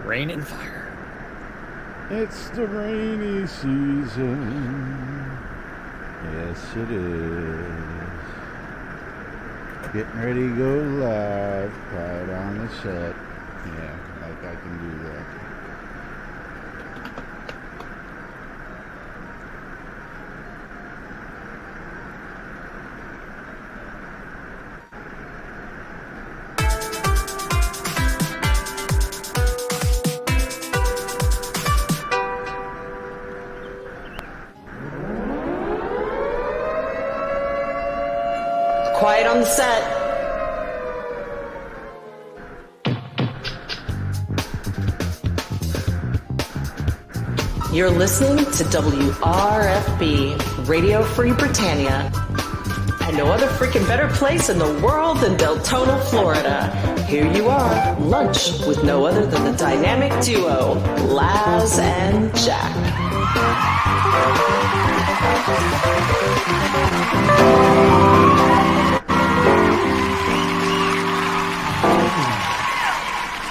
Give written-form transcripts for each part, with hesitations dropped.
Rain and fire. It's the rainy season. Yes, it is. Getting ready to go live. Quiet on the set. Yeah, like I can do that. Quiet on the set. You're listening to WRFB, Radio Free Britannia. And no other freaking better place in the world than Deltona, Florida. Here you are, lunch with no other than the dynamic duo, Laz and Jack.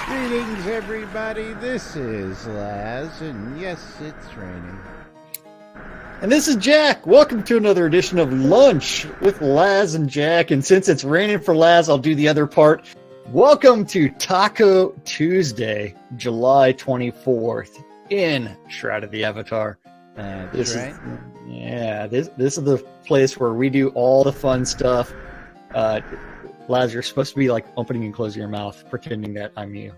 Greetings, everybody. This is Laz, and yes, it's raining. And this is Jack. Welcome to another edition of Lunch with Laz and Jack. And since it's raining for Laz, I'll do the other part. Welcome to Taco Tuesday, July 24th in Shroud of the Avatar. That's right. This is the place where we do all the fun stuff. Laz, you're supposed to be like opening and closing your mouth, pretending that I'm you.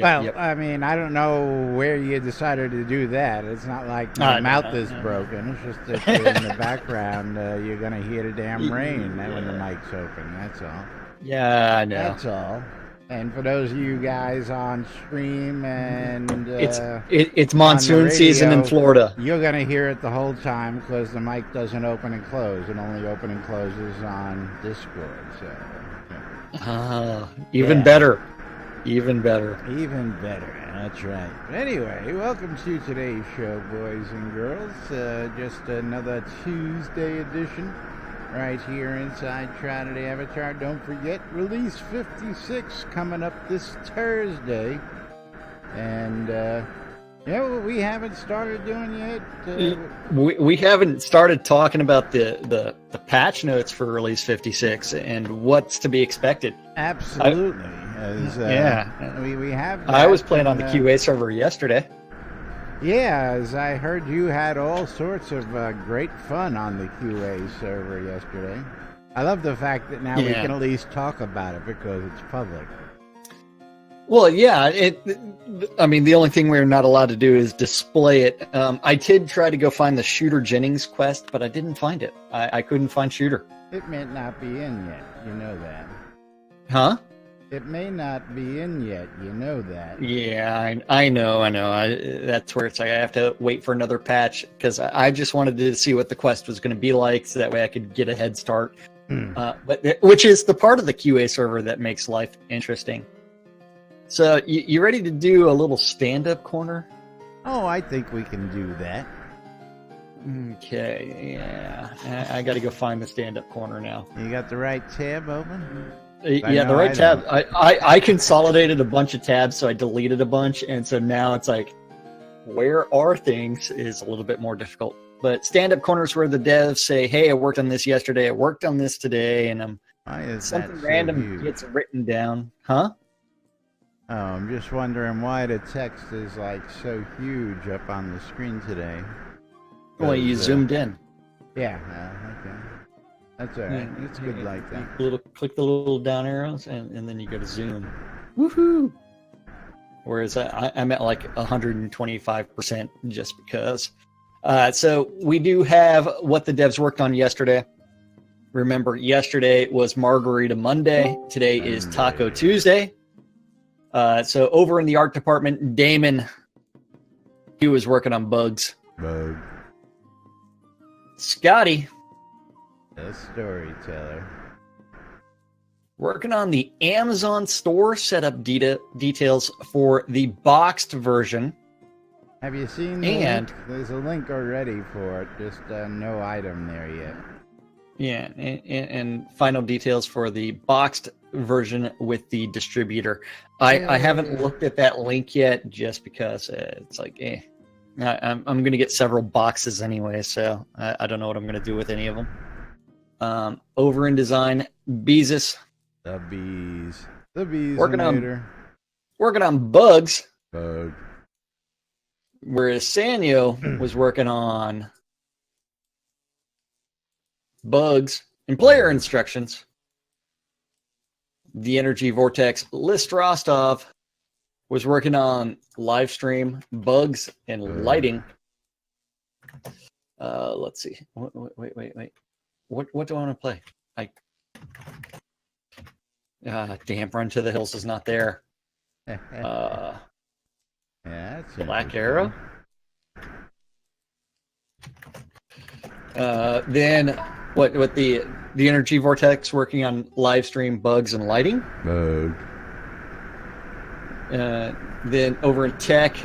I mean, I don't know where you decided to do that. It's not like my mouth is broken. It's just that in the background, you're going to hear the damn rain when the mic's open. That's all. Yeah, I know. That's all. And for those of you guys on stream and it's monsoon season in Florida. You're going to hear it the whole time because the mic doesn't open and close. It only opens and closes on Discord. So, even better. Even better. Even better. That's right. But anyway, welcome to today's show, boys and girls. Just another Tuesday edition right here inside Shroud of the Avatar. Don't forget, release 56 coming up this Thursday. And, what we haven't started doing yet. We haven't started talking about the patch notes for release 56 and what's to be expected. Absolutely. We have that. I was playing on the QA server yesterday. Yeah, as I heard you had all sorts of great fun on the QA server yesterday. I love the fact that now we can at least talk about it because it's public. Well, yeah, I mean, the only thing we're not allowed to do is display it. I did try to go find the Shooter Jennings quest, but I didn't find it. I couldn't find Shooter. It may not be in yet. You know that. Huh? It may not be in yet. You know that. Yeah, I know. That's where it's like I have to wait for another patch because I just wanted to see what the quest was going to be like so that way I could get a head start. But which is the part of the QA server that makes life interesting. So, you ready to do a little stand-up corner? Oh, I think we can do that. Okay, yeah. I got to go find the stand-up corner now. You got the right tab open? Yeah, the right tab. I consolidated a bunch of tabs, so I deleted a bunch, and so now it's like, where are things is a little bit more difficult. But stand-up corners where the devs say, hey, I worked on this yesterday, I worked on this today, and something random gets written down. Huh? Oh, I'm just wondering why the text is like so huge up on the screen today. Well, you zoomed in. Yeah, okay. That's all right. It's good like that. Click the little down arrows, and then you go to zoom. Woohoo! Whereas I'm at like 125% just because. So we do have what the devs worked on yesterday. Remember, yesterday was Margarita Monday. Today is Taco Tuesday. So over in the art department, Damon, he was working on bugs. Bug. Scotty, the storyteller, working on the Amazon store setup details for the boxed version. Have you seen the link? There's a link already for it, just no item there yet. Yeah, and final details for the boxed version with the distributor. I haven't looked at that link yet, just because it's like, I'm going to get several boxes anyway, so I don't know what I'm going to do with any of them. Over in design, Beezus. The bees. The bees. Working on bugs. Bug. Whereas Sanyo was working on bugs and player instructions. The Energy Vortex List Rostov was working on live stream, bugs, and lighting. Let's see. Wait. What do I want to play? Damn, Run to the Hills is not there. Yeah, that's Black Arrow. Then what the Energy Vortex working on live stream, bugs, and lighting. Bug. Then over in tech,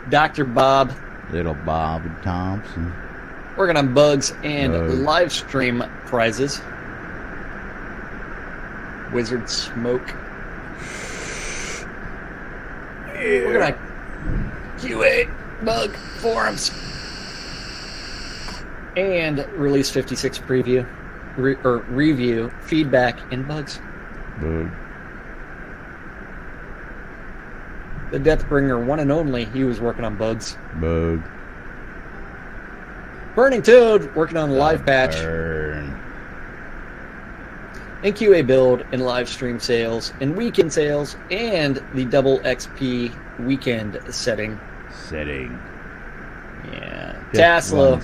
Dr. Bob. Little Bob Thompson. Working on bugs and live stream prizes. Wizard Smoke. We're gonna QA bug forums and release 56 preview or review feedback and bugs. Bug. The Deathbringer, one and only, he was working on bugs. Bug. Burning Toad working on live patch. Burn. And QA build and live stream sales and weekend sales and the double XP weekend setting. Yeah. Tasla.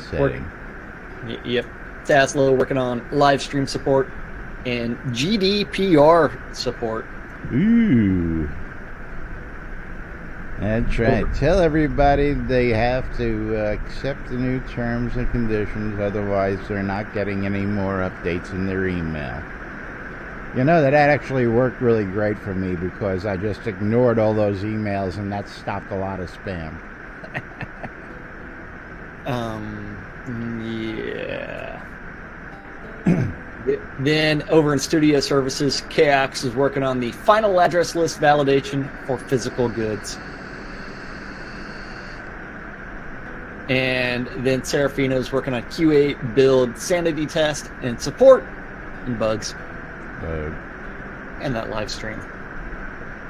Yep. Tasla working on live stream support and GDPR support. Ooh. That's right. Tell everybody they have to accept the new terms and conditions, otherwise they're not getting any more updates in their email. You know, that actually worked really great for me because I just ignored all those emails and that stopped a lot of spam. Yeah. Then over in Studio Services, KX is working on the final address list validation for physical goods. And then Serafino's working on QA build, sanity test, and support and bugs. And that live stream.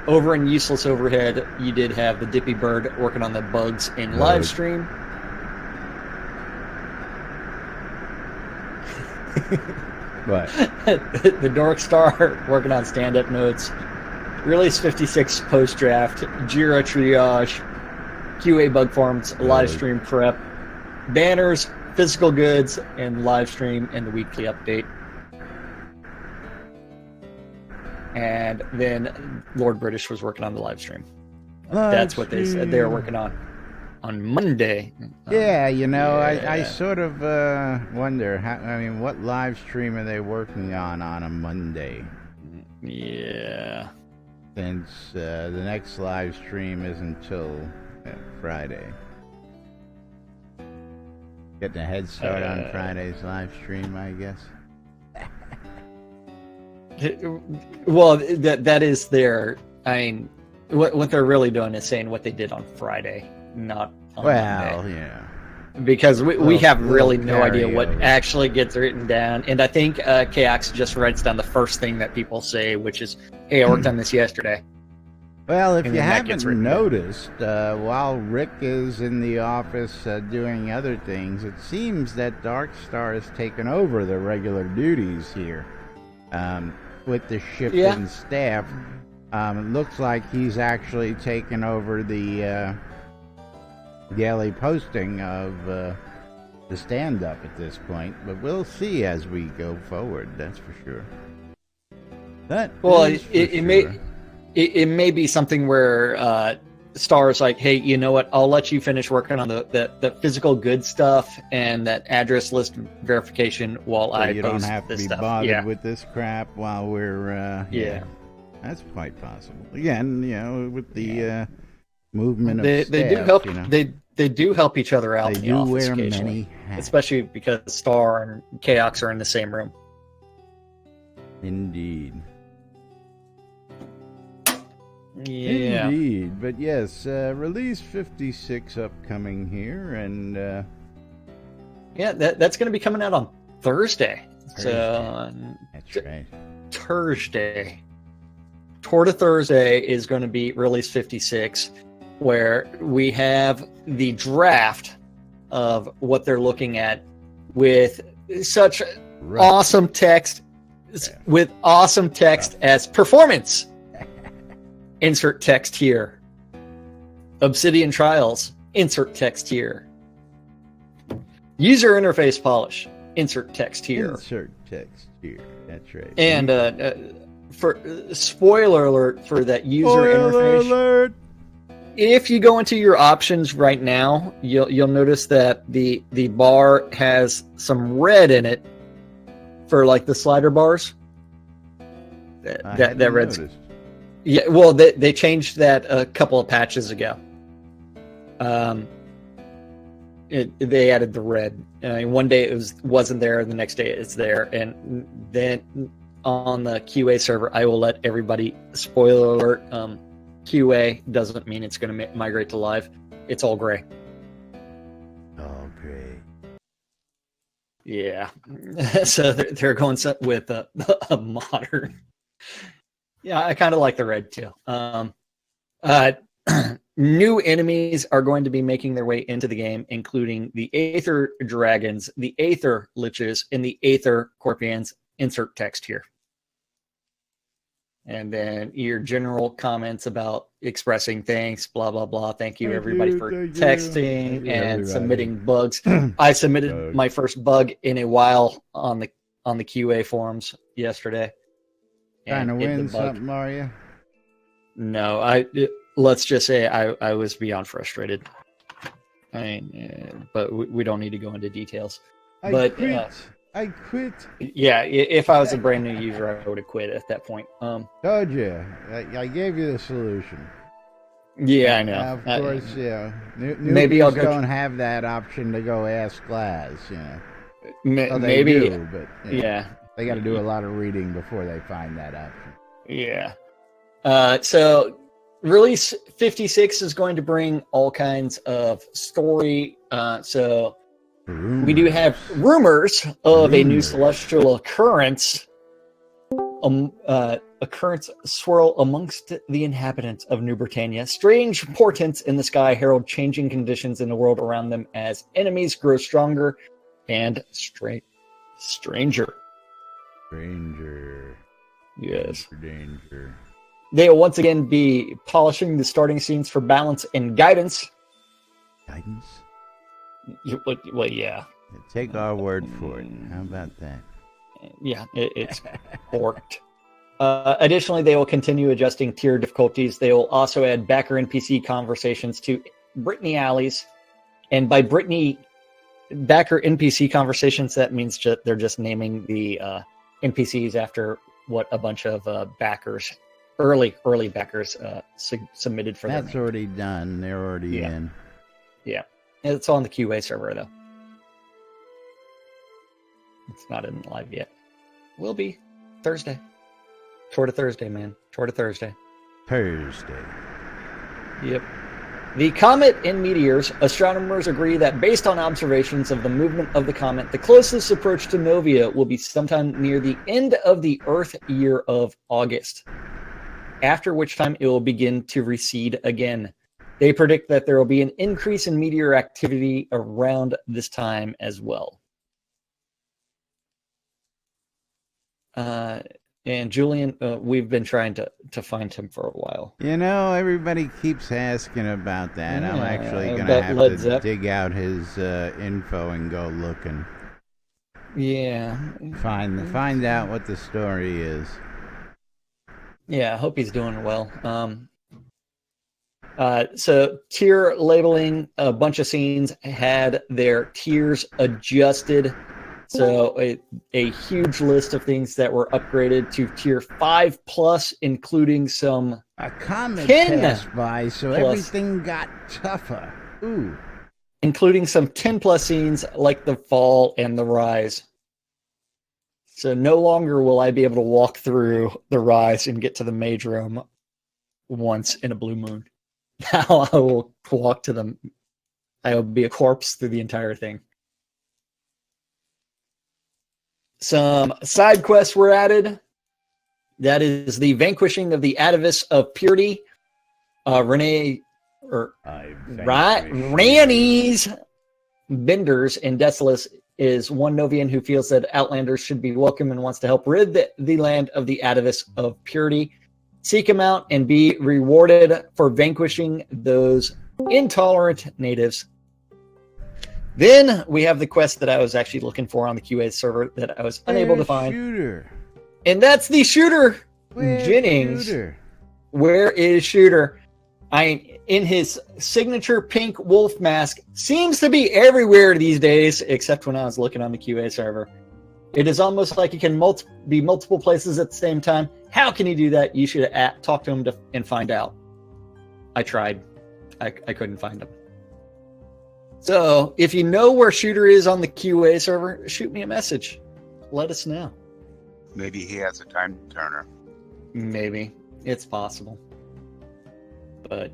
Over in Useless Overhead, you did have the Dippy Bird working on the bugs in live stream. What? The Dork Star working on stand-up notes. Release 56 post-draft, Jira triage, QA bug forms, live stream prep, banners, physical goods, and live stream and the weekly update. And then Lord British was working on the live stream. That's what they said they were working on Monday. Yeah, you know, I sort of wonder, what live stream are they working on a Monday? Yeah. Since the next live stream isn't until Friday. Getting a head start on Friday's live stream, I guess. Well, that is their. I mean, what they're really doing is saying what they did on Friday, not on Monday. Yeah. Because we have really no idea what actually gets written down, and I think KX just writes down the first thing that people say, which is, "Hey, I worked on this yesterday." Well, if you haven't noticed, while Rick is in the office doing other things, it seems that Dark Star has taken over the regular duties here. With the shift in staff, it looks like he's actually taken over the daily posting of the stand-up at this point, but we'll see as we go forward, that's for sure. It may be something where Star's like, hey, you know what, I'll let you finish working on the physical good stuff and that address list verification while I post this stuff. You don't have to be bothered with this crap while we're that's quite possible. Again, you know, with the movement of staff, do help. You know. They do help each other out. They in the do office wear occasionally, many hats. especially because Star and Chaos are in the same room. Indeed. Yeah. Indeed. But yes, release 56 upcoming here, and Yeah, that's going to be coming out on Thursday. So that's right. Thursday. Tour to Thursday is going to be release 56, where we have the draft of what they're looking at with such awesome text, as performance. Insert text here. Obsidian Trials. Insert text here. User interface polish. Insert text here. Insert text here. That's right. And for spoiler alert for that user interface. Alert. If you go into your options right now, you'll notice that the bar has some red in it for like the slider bars. That red's noticed. Yeah, well, they changed that a couple of patches ago. They added the red. One day it wasn't there, and the next day it's there. And then on the QA server, I will let everybody. Spoiler alert: QA doesn't mean it's going to migrate to live. It's all gray. All gray. Yeah, so they're going with a modern. Yeah, I kind of like the red too. New enemies are going to be making their way into the game, including the Aether Dragons, the Aether Liches, and the Aether Scorpions. Insert text here. And then your general comments about expressing thanks, blah, blah, blah. Thank you, everybody, for texting and submitting bugs. I submitted my first bug in a while on the QA forums yesterday. Trying to win something, are you? No, let's just say I was beyond frustrated. But we don't need to go into details. I quit. Yeah, if I was a brand new user, I would have quit at that point. Told you. I gave you the solution. Yeah, I know. Of course, yeah. Maybe I'll go. Don't have that option to go ask Glass, you know. Maybe, do, but yeah. They got to do a lot of reading before they find that option. Yeah. So release 56 is going to bring all kinds of story. So we do have rumors of a new celestial occurrence swirl amongst the inhabitants of New Britannia. Strange portents in the sky herald changing conditions in the world around them as enemies grow stronger and stranger. Yes. Danger. They will once again be polishing the starting scenes for balance and guidance. Guidance? Well, yeah. Take our word for it. How about that? Yeah, it's forked. Additionally, they will continue adjusting tier difficulties. They will also add backer NPC conversations to Brittany alleys. And by Brittany backer NPC conversations, that means they're just naming the NPCs after what a bunch of backers, early backers, submitted for them. That's already done. They're already in. Yeah. It's on the QA server, though. It's not in live yet. Will be Thursday. Tour to Thursday, man. Tour to Thursday. Yep. The comet and meteors, astronomers agree that based on observations of the movement of the comet, the closest approach to Novia will be sometime near the end of the Earth year of August, after which time it will begin to recede again. They predict that there will be an increase in meteor activity around this time as well. And Julian, we've been trying to find him for a while. You know, everybody keeps asking about that. Yeah, I'm actually going to have to dig out his info and go looking. Yeah. Find out what the story is. Yeah, I hope he's doing well. So tier labeling, a bunch of scenes had their tiers adjusted. So a huge list of things that were upgraded to tier 5+, including some a comet passed by, so everything got tougher. Ooh. including some 10+ scenes like the fall and the rise. So no longer will I be able to walk through the rise and get to the mage room once in a blue moon. Now I will walk to them. I will be a corpse through the entire thing. Some side quests were added. That is the vanquishing of the Atavis of Purity. Ranny's Benders in Desolus is one Novian who feels that Outlanders should be welcome and wants to help rid the land of the Atavis of Purity. Seek him out and be rewarded for vanquishing those intolerant natives. Then we have the quest that I was actually looking for on the QA server that I was unable to find. Shooter. And that's the Shooter. Where's Jennings. Shooter? Where is Shooter? In his signature pink wolf mask. Seems to be everywhere these days, except when I was looking on the QA server. It is almost like he can be multiple places at the same time. How can he do that? You should talk to him and find out. I tried. I couldn't find him. So, if you know where Shooter is on the QA server, shoot me a message. Let us know. Maybe he has a time turner. Maybe. It's possible. But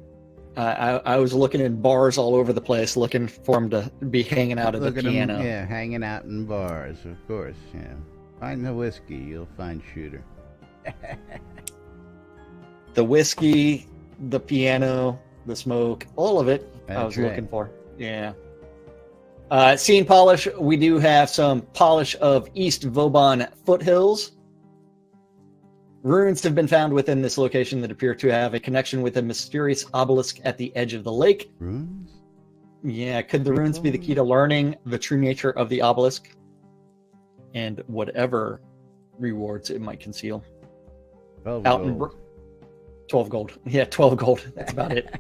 I was looking in bars all over the place, looking for him to be hanging out at the piano. Hanging out in bars, of course. Yeah, find the whiskey, you'll find Shooter. The whiskey, the piano, the smoke, all of it. That's I was right. looking for. Yeah. Scene polish. We do have some polish of East Vauban foothills. Runes have been found within this location that appear to have a connection with a mysterious obelisk at the edge of the lake. Runes? Yeah, could the runes be the key to learning the true nature of the obelisk and whatever rewards it might conceal? 12 Out gold. 12 gold. Yeah, 12 gold. That's about it.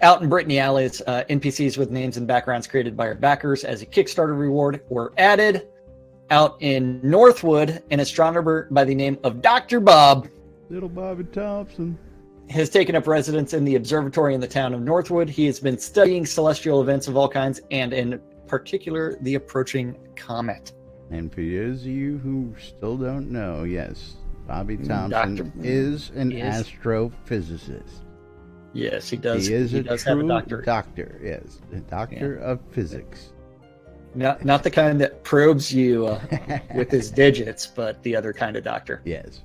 Out in Brittany Alleys, NPCs with names and backgrounds created by our backers as a Kickstarter reward were added. Out in Northwood, an astronomer by the name of Dr. Bob, Little Bobby Thompson, has taken up residence in the observatory in the town of Northwood. He has been studying celestial events of all kinds, and in particular, the approaching comet. And for those of you who still don't know, yes, Bobby Thompson is an astrophysicist. Yes, he does. He is does true have a doctorate. doctor, yes, a doctor of physics. Not the kind that probes you with his digits, but the other kind of doctor. Yes.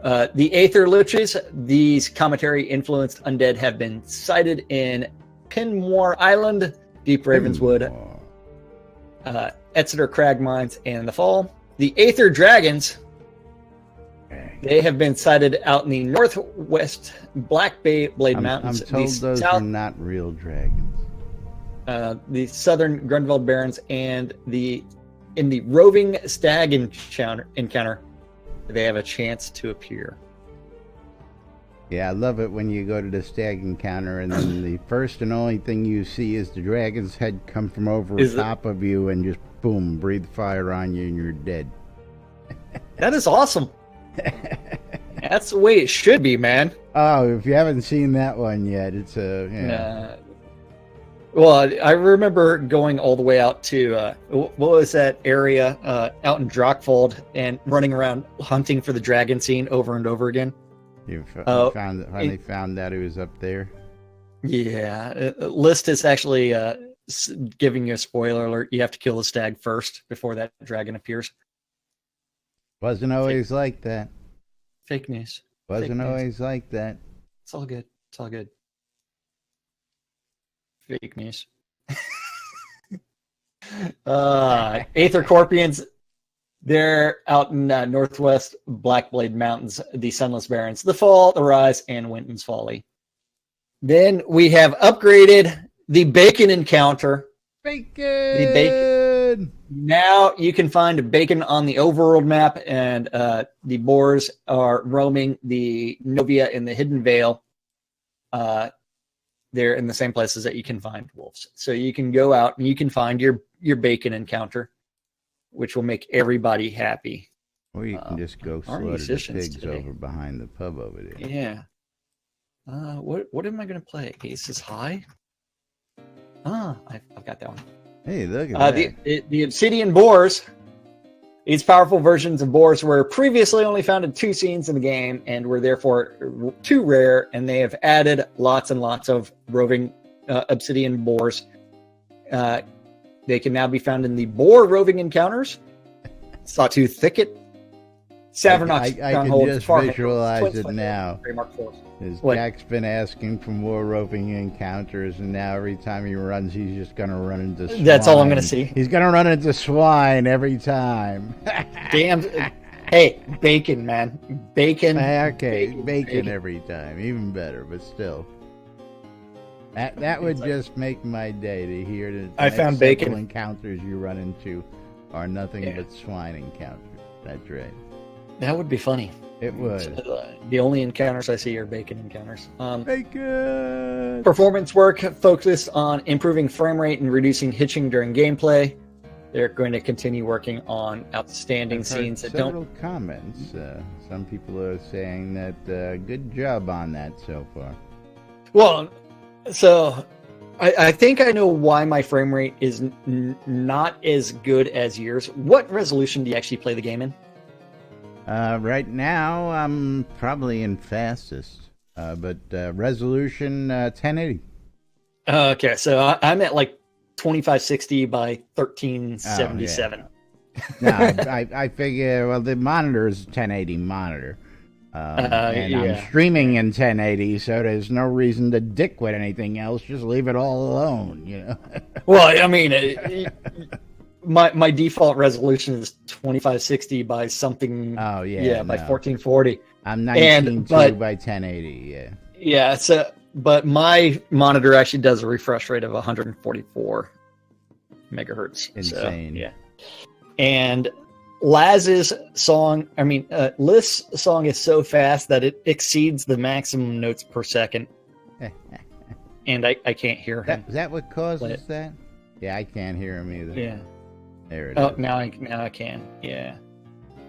The Aether Liches, these cometary-influenced undead, have been sighted in Pinmore Island, Deep Ravenswood, Exeter Crag Mines, and the Fall. The Aether Dragons, they have been sighted out in the northwest Black Blade Mountains. I'm told those are not real dragons. The southern Grunwald Barrens, and in the roving stag encounter, they have a chance to appear. Yeah, I love it when you go to the stag encounter and then the first and only thing you see is the dragon's head come from over top of you and just boom, breathe fire on you and you're dead. That is awesome. That's the way it should be, man. Oh, if you haven't seen that one yet, it's well, I remember going all the way out to what was that area out in Drockfold and running around hunting for the dragon scene over and over again. You finally found out it was up there. Yeah, List is actually giving you a spoiler alert. You have to kill the stag first before that dragon appears. Wasn't always like that. Fake news. Wasn't always like that. It's all good. It's all good. Fake news. Aether Corpians, they're out in northwest Blackblade Mountains, the Sunless Barrens, the Fall, the Rise, and Winton's Folly. Then we have upgraded the Bacon Encounter. Bacon! The Bacon. Now you can find Bacon on the overworld map, and the boars are roaming the Novia in the Hidden Vale. They're in the same places that you can find wolves. So you can go out and you can find your Bacon Encounter, which will make everybody happy. Or you can just go slaughter the pigs over behind the pub over there. Yeah. What am I going to play? Aces High? I've got that one. Hey, look at that. The obsidian boars. These powerful versions of boars were previously only found in 2 scenes in the game and were therefore too rare, and they have added lots and lots of roving obsidian boars. They can now be found in the boar roving encounters, Sawtooth Thicket, Savernox I can Stronghold, just Farm visualize Twin it Flame, now. Mark 4. Jack's been asking for more roving encounters, and now every time he runs, he's just going to run into swine. That's all I'm going to see. He's going to run into swine every time. Damn. Hey, bacon, man. Bacon. Okay, bacon every time. Even better, but still. That would just make my day to hear that I found bacon. Encounters you run into are nothing but swine encounters. That's right. That would be funny. It would. The only encounters I see are bacon encounters. Bacon! Performance work focused on improving frame rate and reducing hitching during gameplay. They're going to continue working on outstanding scenes that several don't. Comments. Some people are saying that good job on that so far. Well, so I think I know why my frame rate is not as good as yours. What resolution do you actually play the game in? Right now, I'm probably in fastest, but resolution 1080. Okay, so I'm at like 2560 by 1377. Oh, yeah. No, I figure, well, the monitor is a 1080 monitor. And I'm streaming in 1080, so there's no reason to dick with anything else. Just leave it all alone, you know? Well, I mean, my default resolution is 2560 by something. Oh, yeah. By 1440. I'm 19.2 by 1080, yeah. Yeah, but my monitor actually does a refresh rate of 144 megahertz. Insane. So, yeah. And Liz's song is so fast that it exceeds the maximum notes per second. And I can't hear him. Is that what causes that? Yeah, I can't hear him either. Yeah. There it is. Now I can. Yeah.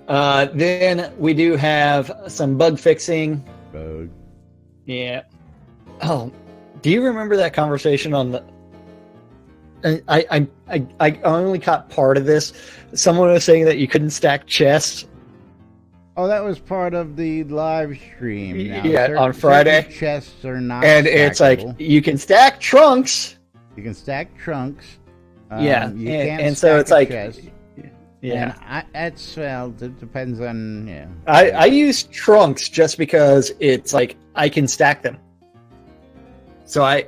Then we do have some bug fixing. Bug. Yeah. Oh, do you remember that conversation on the? I only caught part of this. Someone was saying that you couldn't stack chests. Oh, that was part of the live stream. Now, on Friday. Chests are not. And stackable. It's like you can stack trunks. You can stack trunks. Yeah, you can't and so it's like. Chest. Yeah, and it depends on. Yeah. I use trunks just because it's like I can stack them.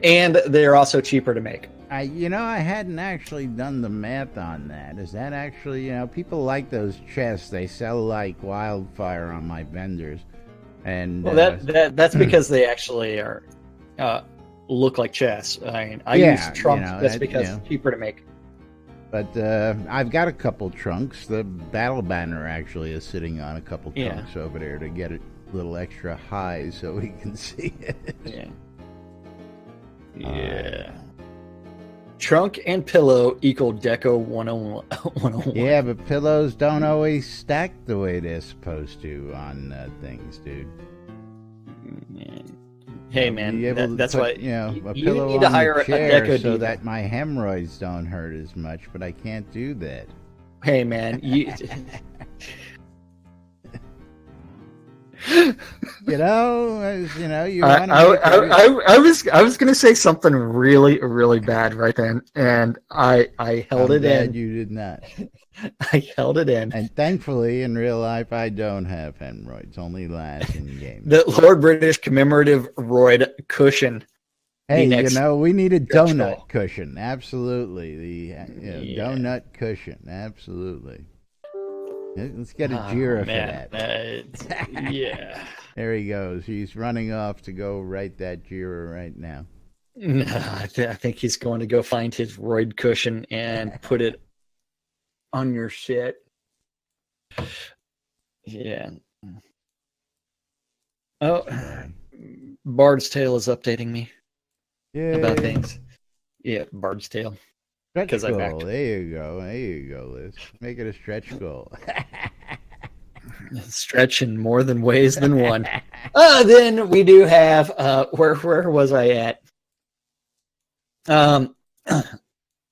And they're also cheaper to make. I hadn't actually done the math on that. Is that actually, people like those chests. They sell like wildfire on my vendors. And that's because they actually are look like chests. I use trunks just because it's cheaper to make. But I've got a couple trunks. The battle banner actually is sitting on a couple trunks over there to get it a little extra high so we can see it. Yeah. Trunk and pillow equal Deco 101. Yeah, but pillows don't always stack the way they're supposed to on things, dude. Hey, man, that's why a you pillow need to hire a chair Deco so diva. that my hemorrhoids don't hurt as much, but I can't do that. Hey, man, you. I was gonna say something really, really bad right then, and I held it in. You did not. I held it in. And thankfully, in real life, I don't have hemorrhoids. Only last in game. The Lord British commemorative roid cushion. Hey, we need a donut cushion. Absolutely, the donut cushion. Absolutely. Let's get a Jira for that. Yeah. There he goes. He's running off to go write that Jira right now. No, I think he's going to go find his roid cushion and put it on your shit. Yeah. Oh, Bard's Tale is updating me about things. Yeah, Bard's Tale. Stretch goal. There you go, Liz. Make it a stretch goal. Stretch in more than ways than one. Then we do have where was I at?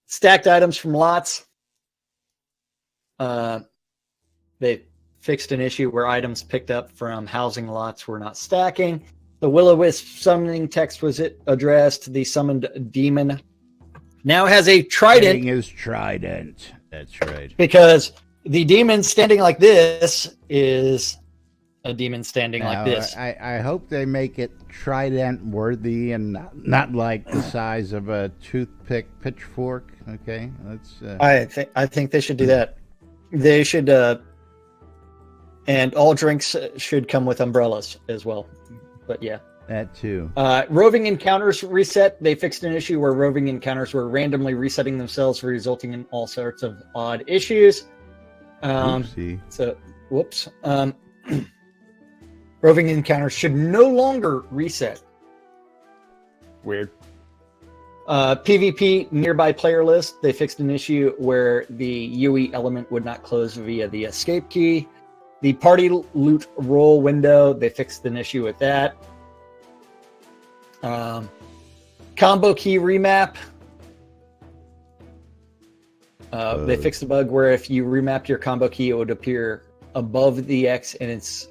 Stacked items from lots. They fixed an issue where items picked up from housing lots were not stacking. The Will-O-Wisp summoning text was addressed. The summoned demon now has a trident. His trident. That's right. Because the demon standing like this is a demon standing now, like this. I hope they make it trident worthy and not like the size of a toothpick pitchfork. Okay, let's. I think they should do that. They should, and all drinks should come with umbrellas as well. But yeah, that too. Roving encounters reset. They fixed an issue where roving encounters were randomly resetting themselves, resulting in all sorts of odd issues. Oopsie. So, whoops. Roving encounters should no longer reset. Weird. PvP nearby player list. They fixed an issue where the UE element would not close via the escape key. The party loot roll window. They fixed an issue with that. Combo key remap. They fixed a bug where if you remap your combo key, it would appear above the X and it's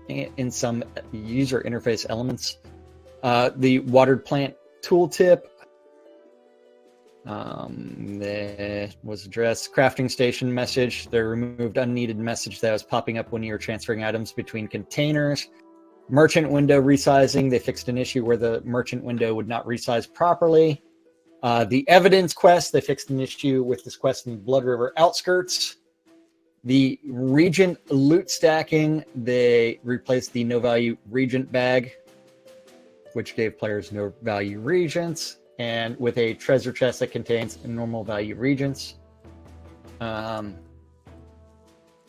in some user interface elements. The watered plant tooltip that was addressed. Crafting station message. They removed unneeded message that was popping up when you were transferring items between containers. Merchant window resizing. They fixed an issue where the merchant window would not resize properly. The evidence quest. They fixed an issue with this quest in Blood River Outskirts. The Regent loot stacking, they replaced the no value Regent bag, which gave players no value Regents, and with a treasure chest that contains normal value Regents.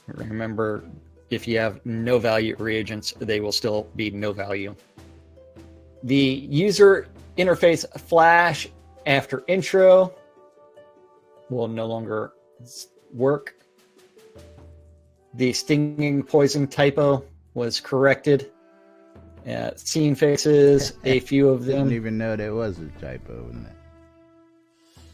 Remember, if you have no value reagents, they will still be no value. The user interface flash after intro will no longer work. The stinging poison typo was corrected. Scene fixes, a few of them. Didn't even know there was a typo in that.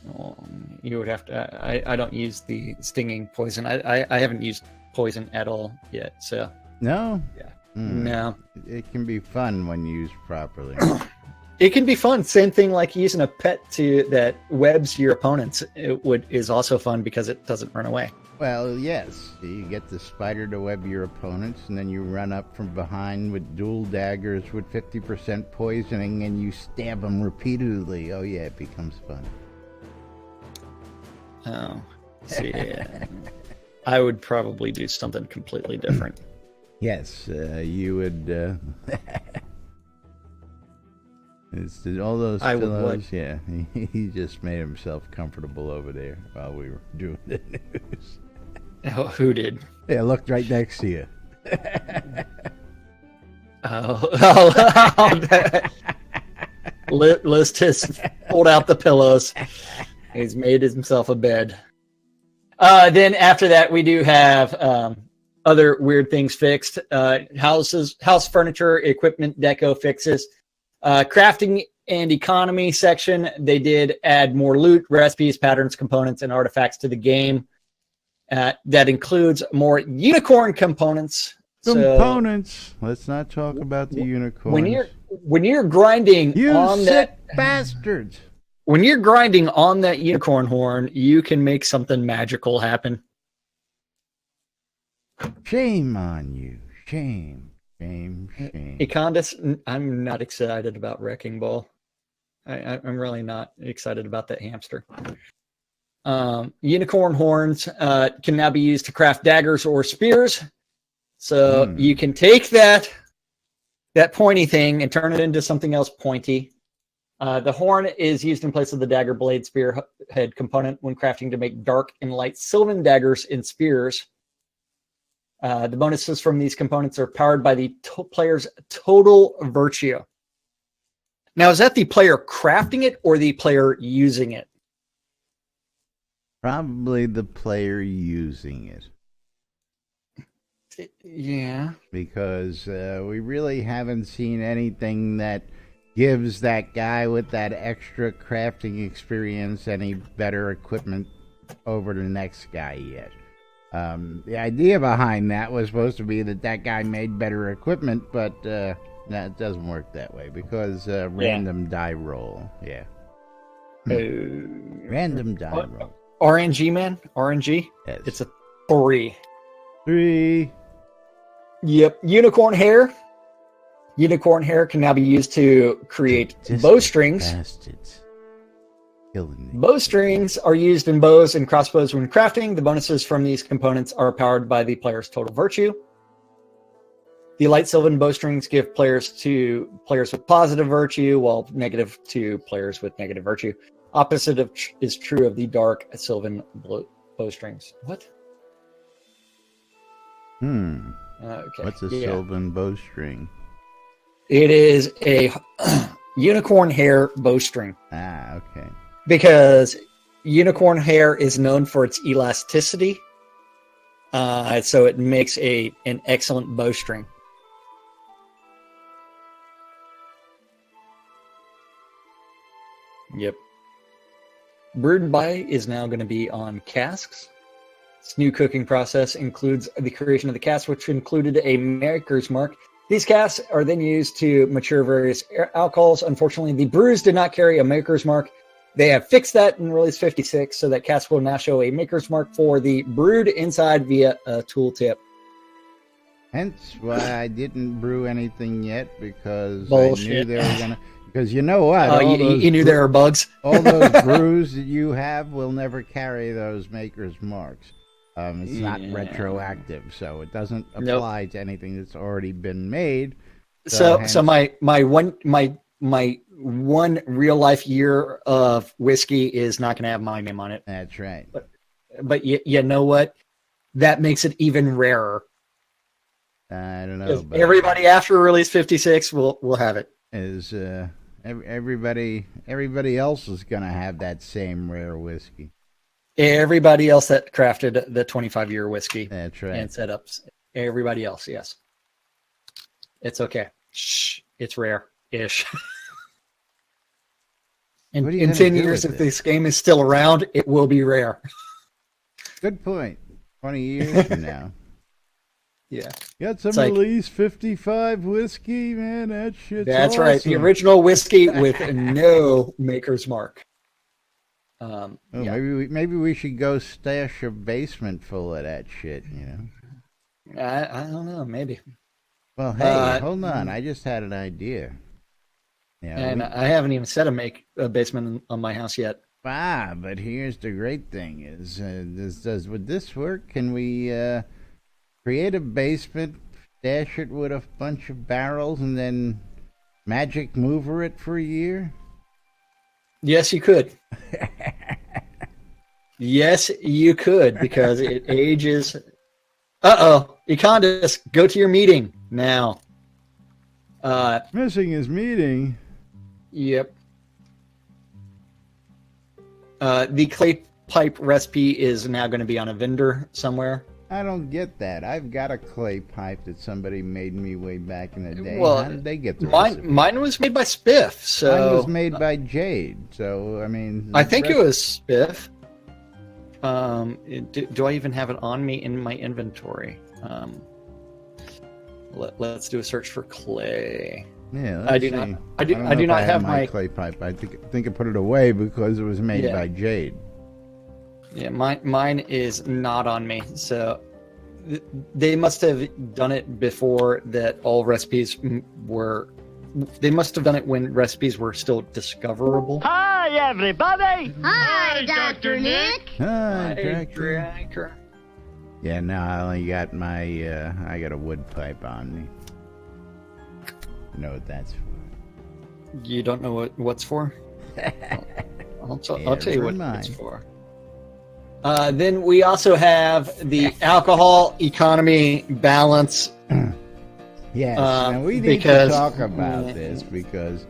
Well, you would have to. I don't use the stinging poison. I haven't used poison at all yet. So no, yeah, no. It can be fun when used properly. It can be fun. Same thing like using a pet that webs your opponents. Is also fun because it doesn't run away. Well, yes. You get the spider to web your opponents, and then you run up from behind with dual daggers with 50% poisoning, and you stab them repeatedly. Oh, yeah, it becomes fun. Oh, see, I would probably do something completely different. Yes, you would. It's all those pillows. Yeah, he just made himself comfortable over there while we were doing the news. Oh, who did? Yeah, looked right next to you. List has pulled out the pillows. He's made himself a bed. Then after that, we do have other weird things fixed. House furniture, equipment, deco fixes. Crafting and economy section, they did add more loot, recipes, patterns, components, and artifacts to the game. That includes more unicorn components. Components. So, let's not talk about the unicorns. When you're grinding you on sick that bastards. When you're grinding on that unicorn horn, you can make something magical happen. Shame on you. Shame. Shame. Econdis, I'm not excited about Wrecking Ball. I'm really not excited about that hamster. Unicorn horns can now be used to craft daggers or spears. So you can take that pointy thing and turn it into something else pointy. The horn is used in place of the dagger blade spear head component when crafting to make dark and light sylvan daggers and spears. The bonuses from these components are powered by the player's total virtue. Now, is that the player crafting it or the player using it? Probably the player using it. Yeah. Because we really haven't seen anything that gives that guy with that extra crafting experience any better equipment over the next guy yet. The idea behind that was supposed to be that guy made better equipment, but no, it doesn't work that way because random die roll. Yeah. Random die roll. RNG, man. RNG. Yes. It's a 3. 3. Yep. Unicorn hair. Unicorn hair can now be used to create bowstrings. Bastards. Killing me. Bowstrings are used in bows and crossbows when crafting. The bonuses from these components are powered by the player's total virtue. The light sylvan bowstrings give players to players with positive virtue, while negative to players with negative virtue. Opposite of is true of the dark sylvan bowstrings. What? Okay. What's a sylvan bowstring? It is a unicorn hair bowstring. Ah, okay. Because unicorn hair is known for its elasticity, so it makes an excellent bowstring. Yep. Brewed by is now going to be on casks. This new cooking process includes the creation of the cask, which included a maker's mark. These casks are then used to mature various alcohols. Unfortunately, the brews did not carry a maker's mark. They have fixed that in release 56, so that cask will now show a maker's mark for the brewed inside via a tooltip. Hence why I didn't brew anything yet, because Bullshit. I knew they were going to... Because you know what? You knew there were bugs? All those brews that you have will never carry those maker's marks. It's not retroactive, so it doesn't apply to anything that's already been made. So my one real life year of whiskey is not going to have my name on it. That's right. But you know what? That makes it even rarer. I don't know. But everybody after release 56 will have it. Is everybody else is going to have that same rare whiskey. Everybody else that crafted the 25-year whiskey. That's right. And setups. Everybody else, yes. It's okay. Shh. It's rare-ish. In 10 years, if this game is still around, it will be rare. Good point. 20 years from now. Yeah. Got some release 55 whiskey, man. That shit's That's awesome. right. The original whiskey with no maker's mark. Maybe we should go stash a basement full of that shit, you know? I don't know. Maybe. Well, hey, hold on. I just had an idea. Yeah, I haven't even set a basement on my house yet. But here's the great thing is, would this work? Can we create a basement, stash it with a bunch of barrels, and then magic mover it for a year? Yes, you could. Yes, you could, because it ages. Econdis, go to your meeting now. Missing his meeting. Yep. The clay pipe recipe is now going to be on a vendor somewhere. I don't get that. I've got a clay pipe that somebody made me way back in the day. Well, how did they get the recipe? Mine was made by Spiff. So mine was made by Jade. So I mean, I think it was Spiff. Do I even have it on me in my inventory? Let's do a search for clay. Yeah, I do not. I do not have my clay pipe. I think I put it away because it was made by Jade. Yeah, mine is not on me. So they must have done it before that all recipes were. They must have done it when recipes were still discoverable. Hi, everybody! Hi, Dr. Nick! Hi, Dracula. Yeah, no, I only got my, I got a wood pipe on me. You know what that's for. You don't know what's for? I'll tell you what it's for. Then we also have the alcohol economy balance. Yes, and we need to talk about this because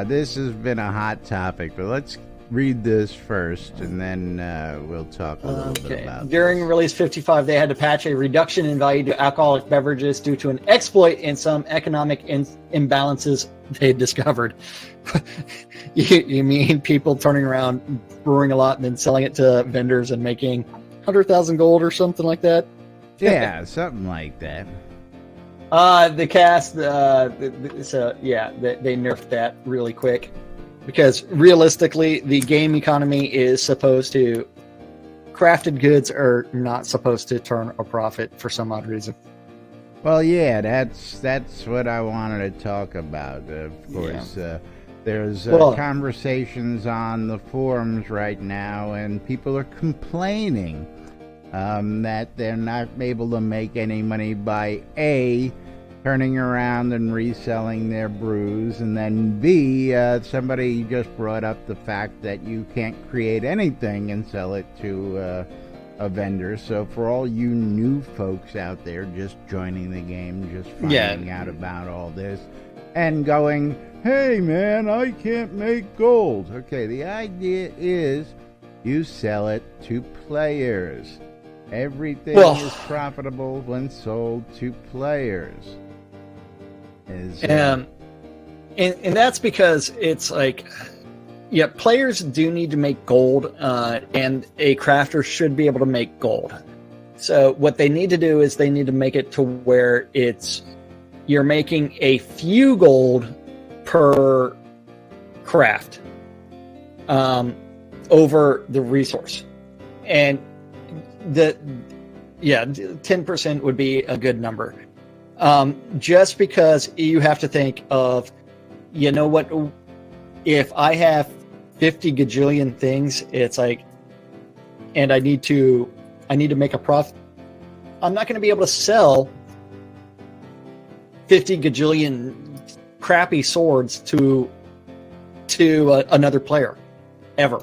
this has been a hot topic. But let's read this first, and then we'll talk a little bit about During this. release 55, they had to patch a reduction in value to alcoholic beverages due to an exploit in some economic imbalances they discovered. You mean people turning around, brewing a lot, and then selling it to vendors and making 100,000 gold or something like that? Yeah, something like that. The cast, they nerfed that really quick. Because realistically, the game economy is supposed to... Crafted goods are not supposed to turn a profit for some odd reason. Well, yeah, that's what I wanted to talk about. Of course, there's conversations on the forums right now, and people are complaining that they're not able to make any money by A, turning around and reselling their brews, and then B, somebody just brought up the fact that you can't create anything and sell it to a vendor. So for all you new folks out there just joining the game, just finding out about all this and going, hey man, I can't make gold. Okay, the idea is you sell it to players. Everything is profitable when sold to players. And that's because it's like, yeah, players do need to make gold, and a crafter should be able to make gold. So what they need to do is they need to make it to where you're making a few gold per craft over the resource. And 10% would be a good number. Just because you have to think of, you know what, if I have 50 gajillion things, it's like, and I need to make a profit. I'm not going to be able to sell 50 gajillion crappy swords to another player ever.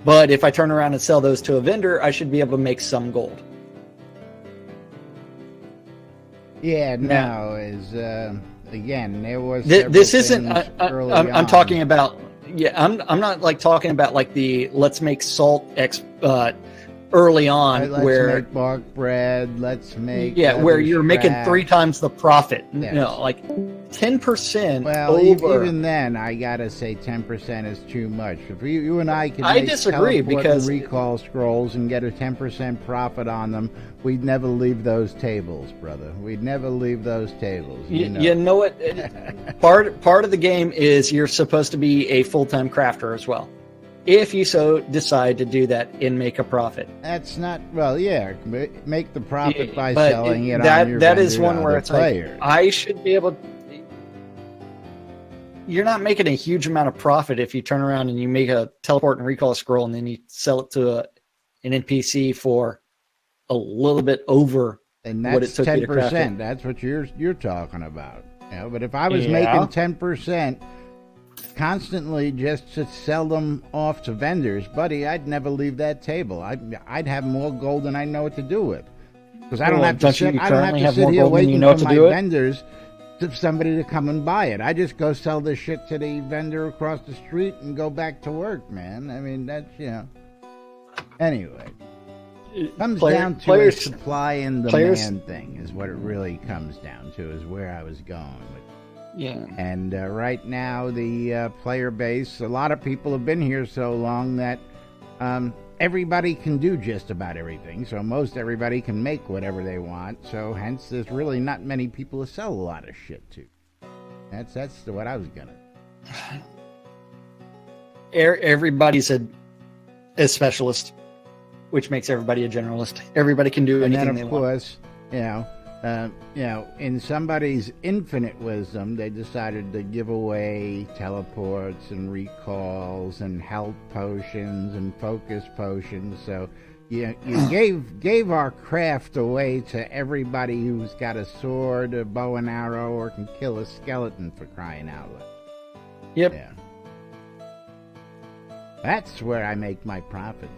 But if I turn around and sell those to a vendor, I should be able to make some gold. Yeah, no, again, there was this isn't. I'm talking about. Yeah, I'm not like talking about like the let's make salt early on let's where make bark bread. Let's make where you're making 3 times the profit. Yes. You know, like 10%. Well, over. even then, I gotta say 10% is too much. If you and I could, disagree because recall scrolls and get a 10% profit on them, we'd never leave those tables, brother. We'd never leave those tables. You know what? part of the game is you're supposed to be a full-time crafter as well. If you so decide to do that and make a profit. That's not, make the profit by selling it that, on your that is one where it's player. Like, I should be able to... You're not making a huge amount of profit if you turn around and you make a teleport and recall scroll and then you sell it to an NPC for a little bit over what it took 10%. you to craft it. That's what you're talking about. But if I was making 10%... constantly just to sell them off to vendors, buddy, I'd never leave that table. I'd have more gold than I know what to do with, because I don't have to sit here waiting for my vendors to somebody to come and buy it. I just go sell this shit to the vendor across the street and go back to work, man. I mean, that's anyway, comes down to a supply and demand thing is what it really comes down to, is where I was going with. Yeah. And right now, the player base, a lot of people have been here so long that everybody can do just about everything. So most everybody can make whatever they want. So hence, there's really not many people to sell a lot of shit to. That's what I was gonna. Everybody's a specialist, which makes everybody a generalist. Everybody can do anything they want. And then, of course, in somebody's infinite wisdom, they decided to give away teleports and recalls and health potions and focus potions. So you gave our craft away to everybody who's got a sword, a bow and arrow, or can kill a skeleton, for crying out loud. Yep. Yeah. That's where I make my profit.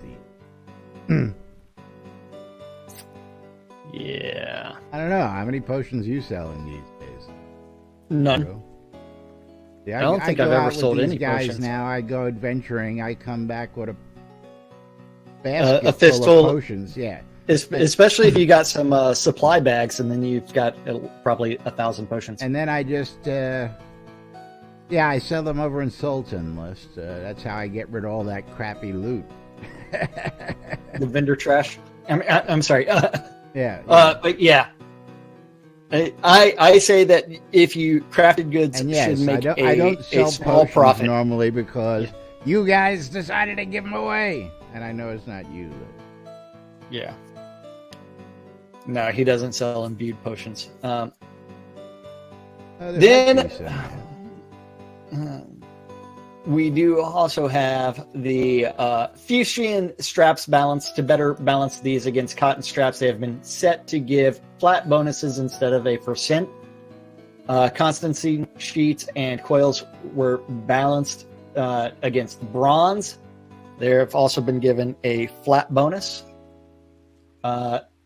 Yeah. I don't know. How many potions you selling these days? None. Yeah, I don't think go I've ever out with sold these any guys potions. now. I go adventuring. I come back with a basket A full fistful of potions. Yeah. Especially if you got some supply bags, and then you've got probably 1,000 potions. And then I just, I sell them over in Sultan List. That's how I get rid of all that crappy loot. The vendor trash. I'm sorry. Yeah. But yeah. I say that if you crafted goods And yes, should make I don't sell a small potions profit. normally because you guys decided to give them away. And I know it's not you. Yeah. No, he doesn't sell imbued potions. Then we do also have the fustian straps balance. To better balance these against cotton straps, they have been set to give flat bonuses instead of a percent. Constancy sheets and coils were balanced against bronze. They have also been given a flat bonus.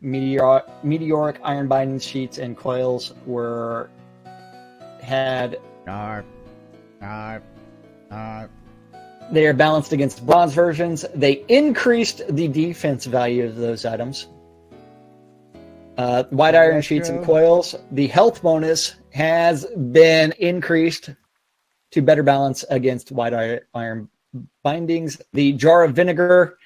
Meteoric iron binding sheets and coils had. They are balanced against bronze versions. They increased the defense value of those items. White iron sheets and coils. The health bonus has been increased to better balance against white iron bindings. The jar of vinegar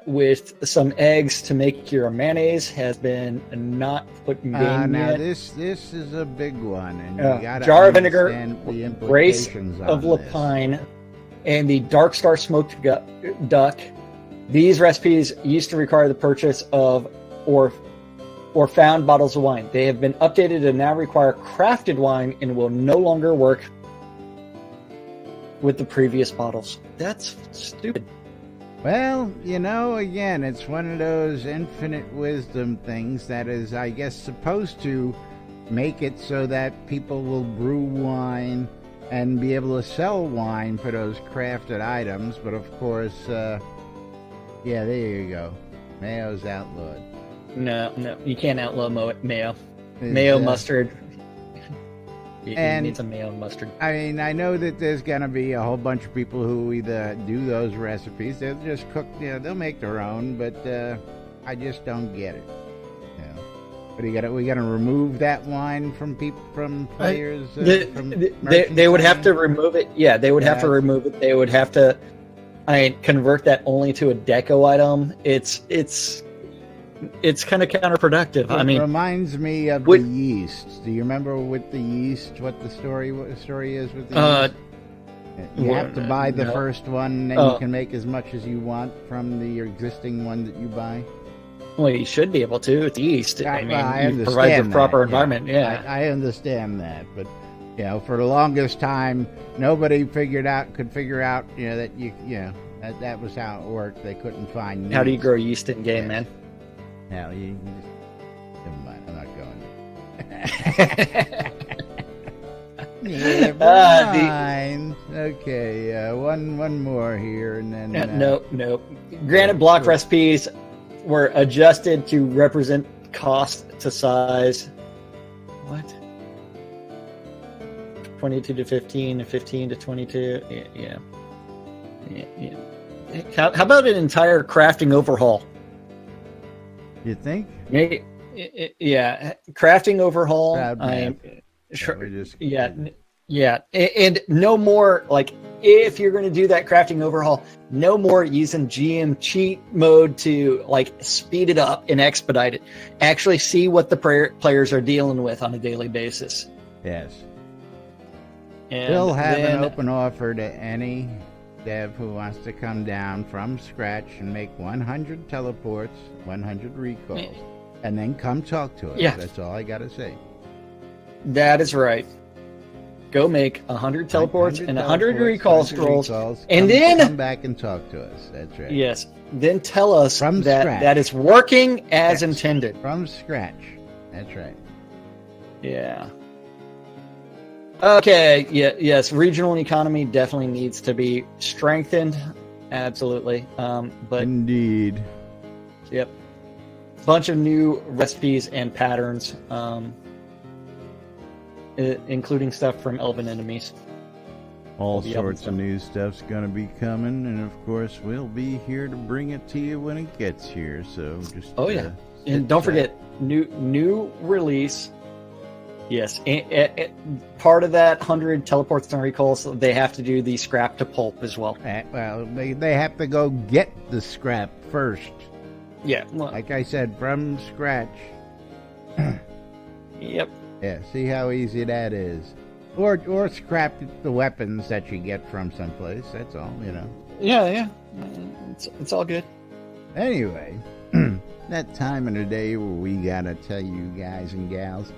with some eggs to make your mayonnaise has been not put in game now yet. this is a big one, and you gotta jar of vinegar, the race implications of on this. lapine, and the dark star smoked duck. These recipes used to require the purchase of or found bottles of wine. They have been updated and now require crafted wine and will no longer work with the previous bottles. That's stupid. Well, again, it's one of those infinite wisdom things that is, I guess, supposed to make it so that people will brew wine and be able to sell wine for those crafted items. But of course, there you go. Mayo's outlawed. No, you can't outlaw mayo. Mayo mustard. You need some mayo and mustard. I mean, I know that there's going to be a whole bunch of people who either do those recipes, they'll just cook, they'll make their own, but I just don't get it. But we got to remove that wine from players. They would have to remove it. Yeah, they would have to remove it. They would have to, convert that only to a deco item. It's kind of counterproductive. It reminds me of the yeast. Do you remember with the yeast what the story is with the yeast? You have to buy the first one, and you can make as much as you want from the existing one that you buy. Well, you should be able to. It's yeast. I you provide the proper environment. Yeah, I understand that, but for the longest time, nobody could figure out that that was how it worked. They couldn't find yeast. How do you grow yeast in game, man? Now you just never mind. I'm not going. Never mind. Okay, one more here, and then no. Granite block recipes were adjusted to represent cost to size. What? 22 to 15, and 15 to 22. Yeah. How about an entire crafting overhaul? You think? Maybe, yeah, crafting overhaul. Yeah, and no more, like, if you're going to do that crafting overhaul, no more using GM cheat mode to speed it up and expedite it. Actually see what the players are dealing with on a daily basis. Yes. And we'll have an open offer to any dev who wants to come down from scratch and make 100 teleports, 100 recalls, and then come talk to us. Yeah. That's all I got to say. That is right. Go make 100 teleports and 100 recall scrolls, and then come back and talk to us. That's right. Yes. Then tell us from that scratch. That is working as intended. From scratch. That's right. Yeah. Okay. Yeah. Yes. Regional economy definitely needs to be strengthened. Absolutely. But indeed. Yep. Bunch of new recipes and patterns. Including stuff from elven enemies. All sorts of new stuff's gonna be coming, and of course we'll be here to bring it to you when it gets here. So just and don't forget new release. Yes, part of that 100 teleports and recalls, they have to do the scrap to pulp as well. Well, they have to go get the scrap first. Yeah, well, like I said, from scratch. Yep. Yeah, see how easy that is. Or scrap the weapons that you get from someplace. That's all, you know. Yeah. It's all good. Anyway, that time of the day where we gotta tell you guys and gals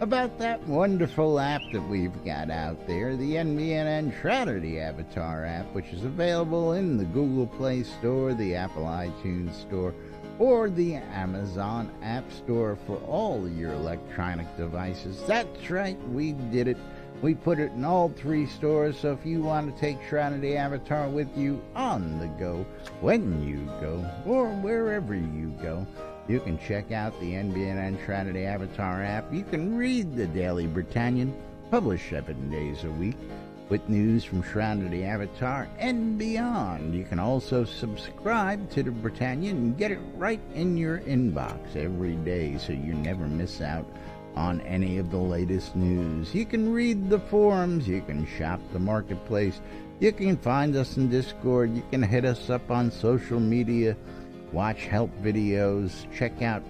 about that wonderful app that we've got out there, the NBNN Shroud Avatar app, which is available in the Google Play Store, the Apple iTunes Store, or the Amazon App Store for all your electronic devices. That's right, we did it. We put it in all 3 stores, so if you want to take Shroud Avatar with you on the go, when you go, or wherever you go, you can check out the NBNN Shroud Avatar app. You can read the Daily Britannian, published 7 days a week, with news from Shroud Avatar and beyond. You can also subscribe to the Britannian and get it right in your inbox every day, so you never miss out on any of the latest news. You can read the forums, you can shop the marketplace, you can find us in Discord, you can hit us up on social media, watch help videos, check out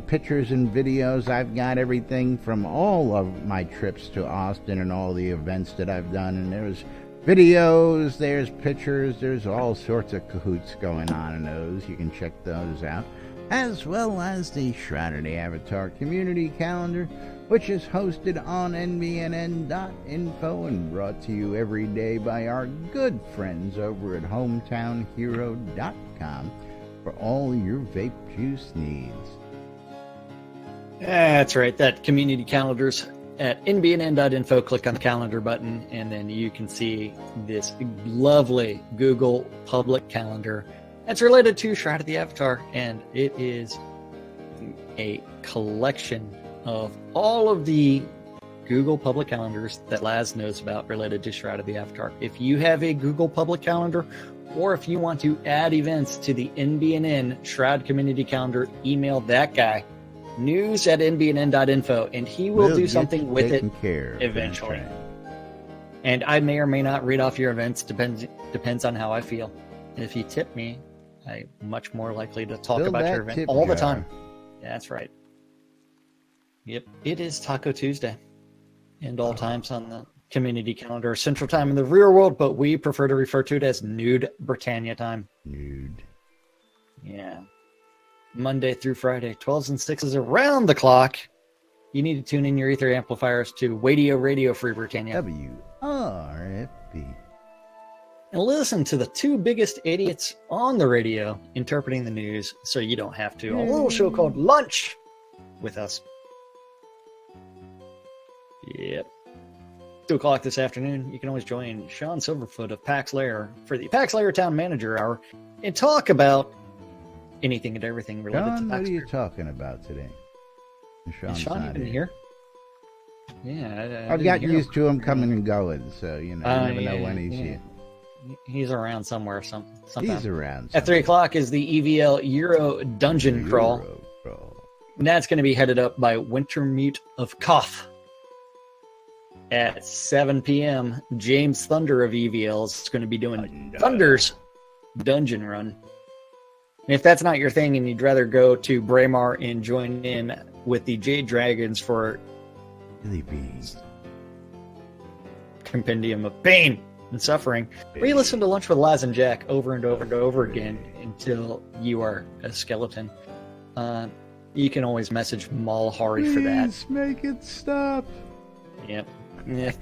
pictures and videos. I've got everything from all of my trips to Austin and all the events that I've done, and there's videos, there's pictures, there's all sorts of cahoots going on in those. You can check those out, as well as the Shroud Avatar community calendar, which is hosted on nbnn.info and brought to you every day by our good friends over at hometownhero.com for all your vape juice needs. That's right, that community calendar's at nbnn.info. Click on the calendar button, and then you can see this lovely Google public calendar that's related to Shroud of the Avatar, and it is a collection of all of the Google public calendars that Laz knows about related to Shroud of the Avatar. If you have a Google public calendar, or if you want to add events to the NBNN Shroud community calendar, email that guy, news@nbnn.info, and he will do something with it eventually. And I may or may not read off your events, depends on how I feel. And if you tip me, I'm much more likely to talk about your event all the time. Yeah, that's right. Yep, it is Taco Tuesday, and all times on the community calendar, Central Time in the real world, but we prefer to refer to it as Nude Britannia time. Nude. Yeah. Monday through Friday, 12s and 6s around the clock. You need to tune in your ether amplifiers to Radio Free Britannia. WRFB. And listen to the 2 biggest idiots on the radio interpreting the news so you don't have to. A little show called Lunch with us. Yep. 2 o'clock this afternoon, you can always join Sean Silverfoot of Pax Lair for the Pax Lair Town Manager Hour and talk about anything and everything related to Pax Lair. What are you Lair. talking about today? Sean, you been here? Yeah. I've got used to him coming and going, so, you know, you never know when he's here. He's around somewhere. Sometime. He's around. At 3 o'clock is the EVL Euro Dungeon Crawl. And that's going to be headed up by Wintermute of Koth. At 7 p.m., James Thunder of EVL is going to be doing Thunder's Dungeon Run. And if that's not your thing and you'd rather go to Braemar and join in with the Jade Dragons for Billy Bees Compendium of Pain and Suffering, or you listen to Lunch with Laz and Jack over and over and over again until you are a skeleton, you can always message Malhari for that. Please make it stop. Yep. Yeah.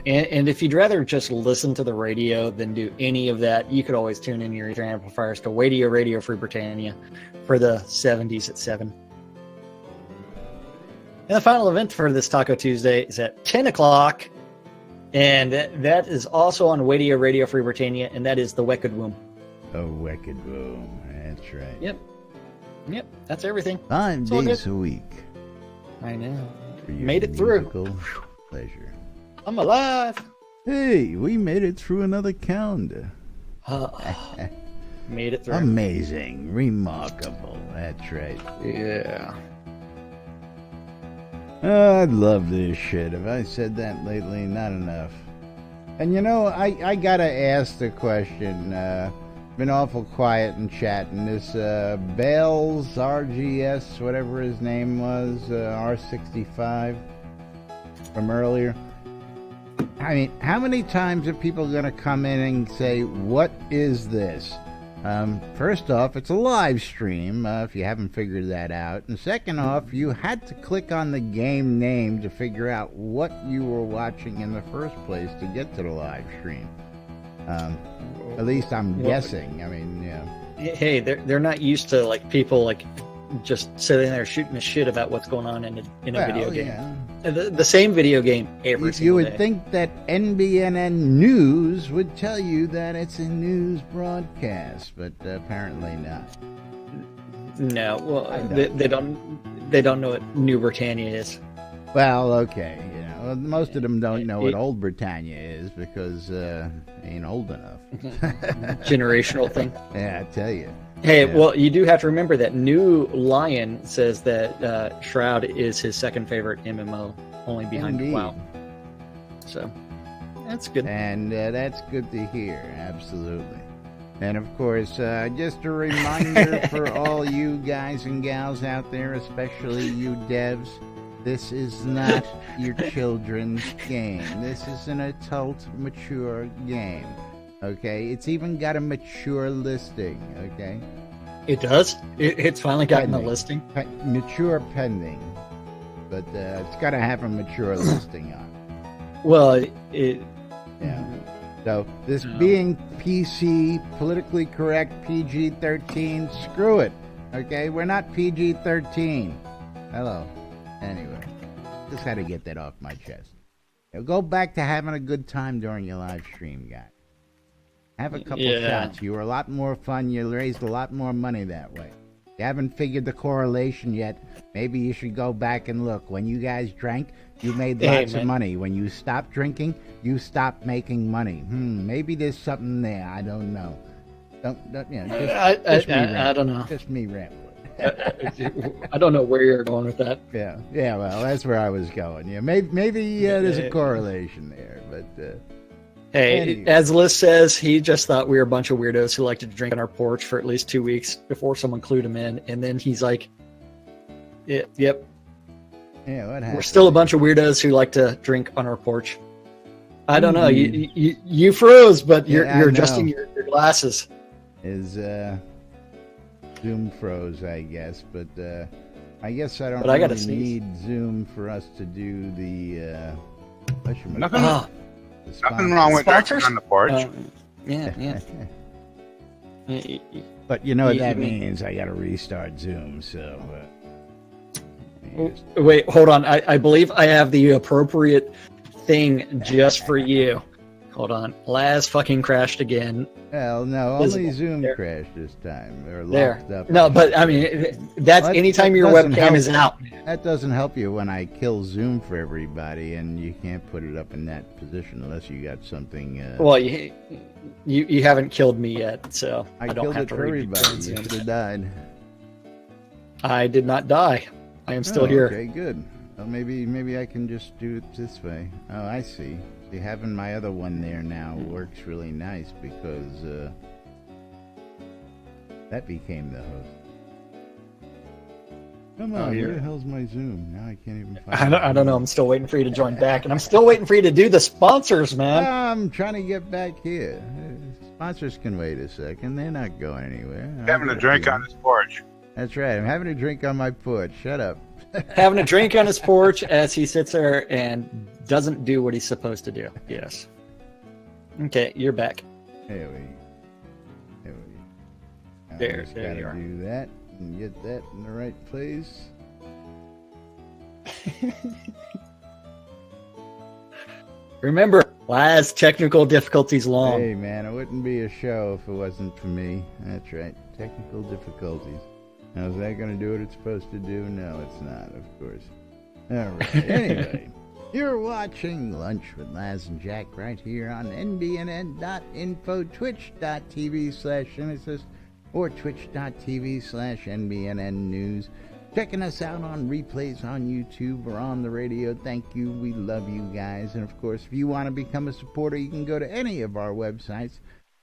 And if you'd rather just listen to the radio than do any of that, you could always tune in your ether amplifiers to Radio Free Britannia for the 70s at 7. And the final event for this Taco Tuesday is at 10 o'clock, and that is also on Radio Free Britannia, and that is the Wicked Womb. Oh, Wicked Womb. That's right. Yep, that's everything. 5 days a week. I know. For your Made it through. Pleasure. I'm alive. Hey, we made it through another calendar. Made it through. Amazing. Remarkable. That's right. Yeah. Oh, I love this shit. Have I said that lately? Not enough. And you know, I gotta ask the question. Been awful quiet in chat, and this Bales RGS, whatever his name was, R65 from earlier. I mean, how many times are people gonna come in and say, "What is this?" First off, it's a live stream, if you haven't figured that out. And second off, you had to click on the game name to figure out what you were watching in the first place to get to the live stream. At least I'm guessing. I mean, yeah. Hey, they're not used to like people like just sitting there shooting the shit about what's going on in a video game. Yeah. The same video game every single You would day. think that NBNN News would tell you that it's a news broadcast, but apparently not. No, well, they don't know what New Britannia is. Well, okay, you know, most of them don't know what Old Britannia is because they ain't old enough. Generational thing. Yeah, I tell you. Hey, Yeah. well, you do have to remember that New Lion says that Shroud is his second favorite MMO, only behind Indeed. WoW. So, that's good. And that's good to hear, absolutely. And of course, just a reminder for all you guys and gals out there, especially you devs, this is not your children's game. This is an adult, mature game. Okay? It's even got a mature listing, okay? It does? It's finally gotten a Pending. listing? Mature pending. But it's got to have a mature listing on it. Well, Yeah. So, this being PC, politically correct, PG-13, screw it. Okay? We're not PG-13. Hello. Anyway, just had to get that off my chest. Now, go back to having a good time during your live stream, guys. Have a couple shots. You were a lot more fun. You raised a lot more money that way. You haven't figured the correlation yet. Maybe you should go back and look. When you guys drank, you made lots of money. When you stopped drinking, you stopped making money. Maybe there's something there. I don't know. Don't you know, just me rambling. I don't know. Just me rambling. I don't know where you're going with that. Yeah. Well, that's where I was going. Yeah, maybe there's a correlation there, but. Hey, anyway. as Liz says, he just thought we were a bunch of weirdos who like to drink on our porch for at least 2 weeks before someone clued him in, and then he's like, "Yep, Yeah, what happened? we're still a bunch of weirdos who like to drink on our porch." I don't know. You froze, but you're adjusting your glasses. Is Zoom froze, I guess, but I guess I don't But I gotta really sneeze. need Zoom for us to do the. Nothing wrong with drinking Sponsors? on the porch. Yeah. But you know what that means? I got to restart Zoom. So. Wait, hold on. I believe I have the appropriate thing just for you. Hold on. Laz fucking crashed again. Well, no, Visible. only Zoom There. crashed this time. Or There. locked up. No, but I mean, that's Well, anytime that your doesn't webcam help. is out. That doesn't help you when I kill Zoom for everybody, and you can't put it up in that position unless you got something. Well, you haven't killed me yet, so I don't killed have it to for read everybody. You should have died. I did not die. I am still here. Okay, good. Well, maybe I can just do it this way. Oh, I see. See, having my other one there now works really nice because that became the host. Come on, where the hell's my Zoom? Now I can't even find I don't know. I'm still waiting for you to join back, and I'm still waiting for you to do the sponsors, man. I'm trying to get back here. Sponsors can wait a second. They're not going anywhere. Having a drink on his porch. That's right. I'm having a drink on my porch. Shut up. Having a drink on his porch as he sits there and doesn't do what he's supposed to do. Yes. Okay, you're back. There we go. There Gotta you are. do that and get that in the right place. Remember, last technical difficulties long. Hey man, it wouldn't be a show if it wasn't for me. That's right. Technical difficulties. Now is that gonna do what it's supposed to do? No, it's not, of course. Alright. Anyway. You're watching Lunch with Laz and Jack right here on NBNN.info, twitch.tv/Genesis, or twitch.tv/NBNN News. Checking us out on replays on YouTube or on the radio. Thank you. We love you guys. And of course, if you want to become a supporter, you can go to any of our websites.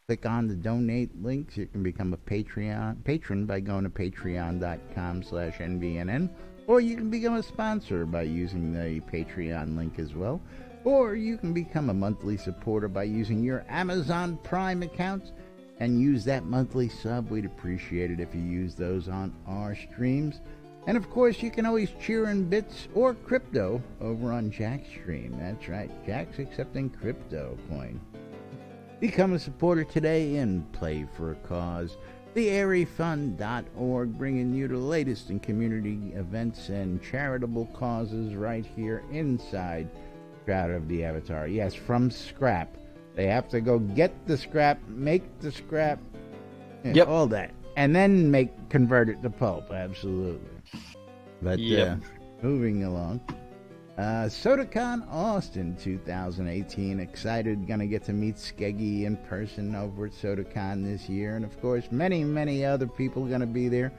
Click on the donate links. You can become a patron by going to patreon.com/NBNN. Or you can become a sponsor by using the Patreon link as well. Or you can become a monthly supporter by using your Amazon Prime accounts and use that monthly sub. We'd appreciate it if you use those on our streams. And of course, you can always cheer in bits or crypto over on Jack's stream. That's right, Jack's accepting crypto coin. Become a supporter today and play for a cause. TheAiryFund.org, bringing you the latest in community events and charitable causes right here inside Shroud of the Avatar. Yes, from scrap. They have to go get the scrap, make the scrap, Yep. all that, and then convert it to pulp. Absolutely. But Yep. moving along. SodaCon Austin 2018. Excited, gonna get to meet Skeggy in person over at SodaCon this year. And of course, many, many other people gonna be there.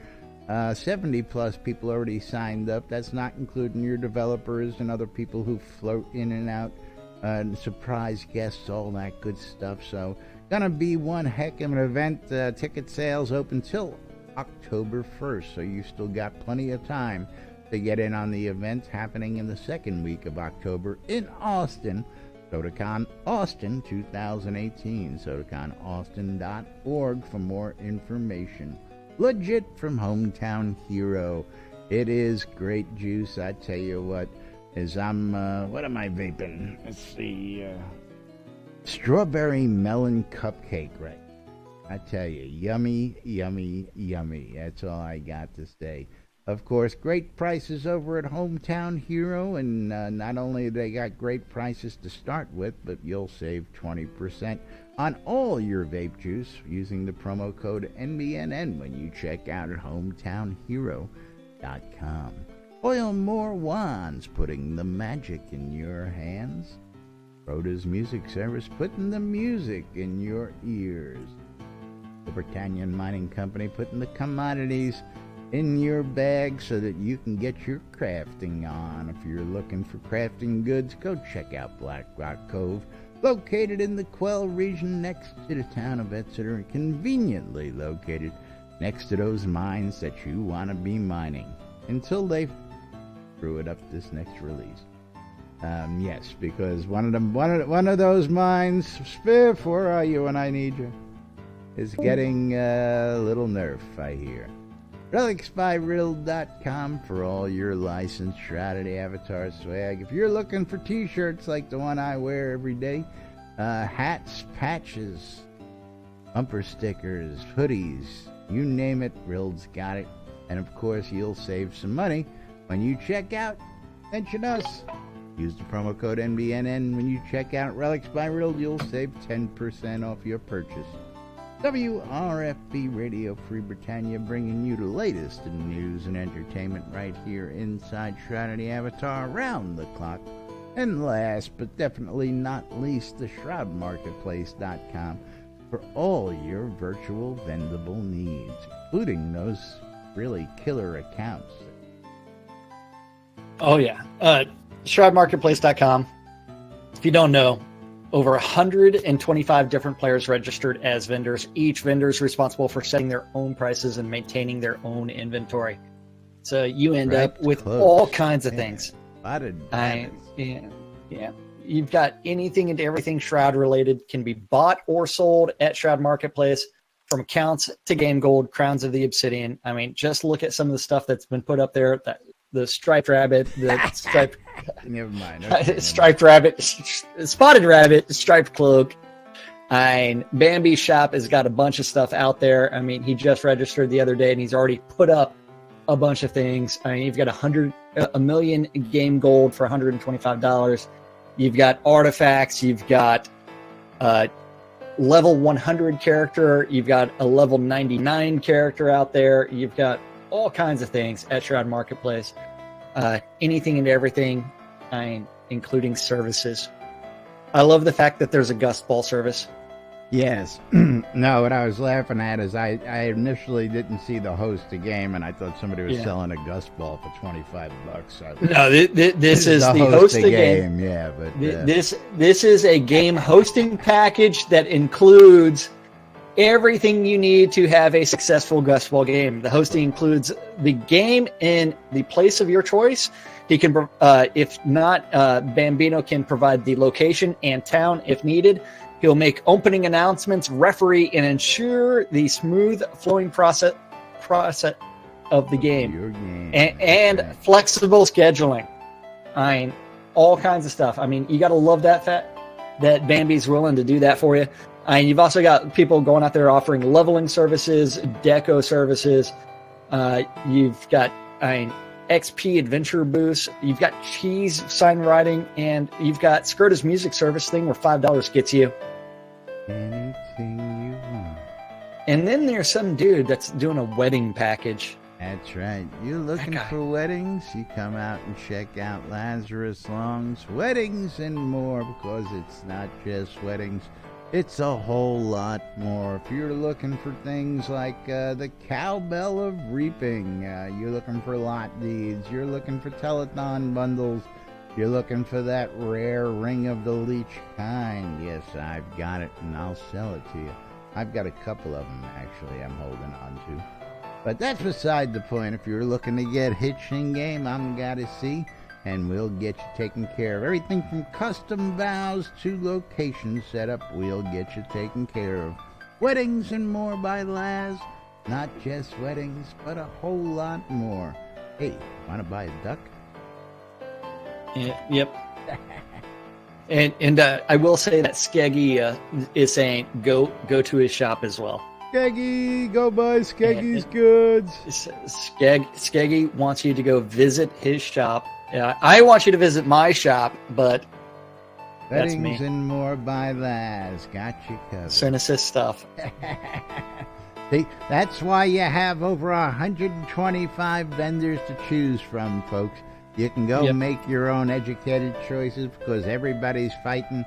70 plus people already signed up. That's not including your developers and other people who float in and out. Surprise guests, all that good stuff. So, gonna be one heck of an event. Ticket sales open till October 1st, so you still got plenty of time to get in on the event happening in the second week of October in Austin. SodaCon Austin 2018. SodaConAustin.org for more information. Legit from Hometown Hero. It is great juice, I tell you what. What am I vaping? It's the strawberry melon cupcake, right? I tell you, yummy, yummy, yummy. That's all I got to say. Of course, great prices over at Hometown Hero, and not only they got great prices to start with, but you'll save 20% on all your vape juice using the promo code NBNN when you check out at hometownhero.com. Oil More Wands, putting the magic in your hands. Rhoda's Music Service, putting the music in your ears. The Britannian Mining Company, putting the commodities in your bag so that you can get your crafting on. If you're looking for crafting goods, go check out Black Rock Cove, located in the Quell region next to the town of Exeter, and conveniently located next to those mines that you want to be mining until they screw it up this next release. Yes, because one of those mines, Spiff, where are you when I need you, is getting a little nerf, I hear. RelicsByRiddle.com for all your licensed Shroud of the Avatar swag. If you're looking for t-shirts like the one I wear every day, hats, patches, bumper stickers, hoodies, you name it, Rill's got it. And of course, you'll save some money when you check out. Mention us. Use the promo code NBNN when you check out Relics by Riddle. You'll save 10% off your purchase. WRFB Radio Free Britannia, bringing you the latest in news and entertainment right here inside Shroud of the Avatar around the clock. And last but definitely not least, the ShroudMarketplace.com for all your virtual vendable needs, including those really killer accounts. Oh, yeah. ShroudMarketplace.com. If you don't know, over 125 different players registered as vendors. Each vendor is responsible for setting their own prices and maintaining their own inventory. So you end up with all kinds of things. Yeah. You've got anything and everything Shroud related can be bought or sold at Shroud Marketplace, from accounts to Game Gold, Crowns of the Obsidian. I mean, just look at some of the stuff that's been put up there. The striped rabbit, the striped... Never mind. Okay, striped rabbit, spotted rabbit, striped cloak. And Bambi's shop has got a bunch of stuff out there. I mean, he just registered the other day and he's already put up a bunch of things. I mean, you've got a million game gold for $125. You've got artifacts. You've got level 100 character. You've got a level 99 character out there. You've got all kinds of things at Shroud Marketplace. Anything and everything. I mean, including services. I love the fact that there's a gust ball service. Yes. No, what I was laughing at is I initially didn't see the host the game, and I thought somebody was selling a gust ball for $25. So no, this is the host the game. Yeah, but this is a game hosting package that includes everything you need to have a successful gust ball game. The hosting includes the game in the place of your choice. He can, if not, Bambino can provide the location and town if needed. He'll make opening announcements, referee, and ensure the smooth flowing process of the game. And flexible scheduling. I mean, all kinds of stuff. I mean, you got to love that that Bambi's willing to do that for you. And you've also got people going out there offering leveling services, deco services. You've got XP adventure booths. You've got cheese sign writing, and you've got Skirta's music service thing where $5 gets you anything you want. And then there's some dude that's doing a wedding package. That's right. You're looking for weddings? You come out and check out Lazarus Long's Weddings and More, because it's not just weddings. It's a whole lot more. If you're looking for things like the cowbell of reaping, you're looking for lot deeds, you're looking for telethon bundles, you're looking for that rare ring of the leech kind. Yes, I've got it, and I'll sell it to you. I've got a couple of them, actually, I'm holding on to. But that's beside the point. If you're looking to get hitching game, I'm got to see. And we'll get you taken care of. Everything from custom vows to location setup, we'll get you taken care of. Weddings and More by Laz. Not just weddings, but a whole lot more. Hey, want to buy a duck? Yep. and I will say that Skeggy is saying go to his shop as well. Skeggy, go buy Skeggy's goods. Skeggy wants you to go visit his shop. I want you to visit my shop, but that's me. Weddings and More by Laz. Got you covered. Cynicist stuff. See, that's why you have over 125 vendors to choose from, folks. You can go make your own educated choices, because everybody's fighting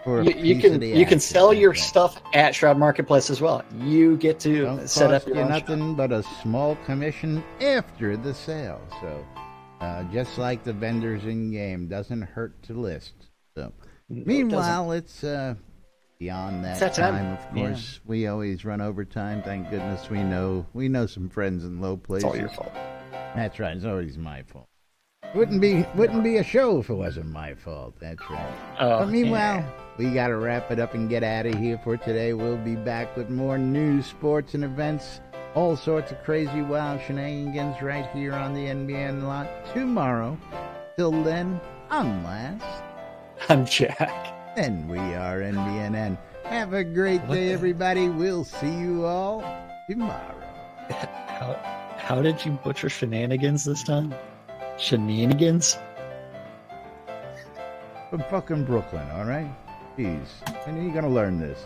for a piece of the you can action. sell your stuff at Shroud Marketplace as well. You get to set up your own nothing shop. But a small commission after the sale. So just like the vendors in game, doesn't hurt to list. So meanwhile, it's beyond that time. Of course, we always run overtime. Thank goodness we know some friends in low places. It's all your fault. That's right. It's always my fault. Wouldn't be a show if it wasn't my fault. That's right. But meanwhile, we got to wrap it up and get out of here for today. We'll be back with more news, sports, and events. All sorts of crazy, wild shenanigans right here on the NBN lot tomorrow. Till then, I'm Laz. I'm Jack. And we are NBNN. Have a great day, everybody. We'll see you all tomorrow. How did you butcher shenanigans this time? Shenanigans? From fucking Brooklyn, all right? Jeez. When are you going to learn this?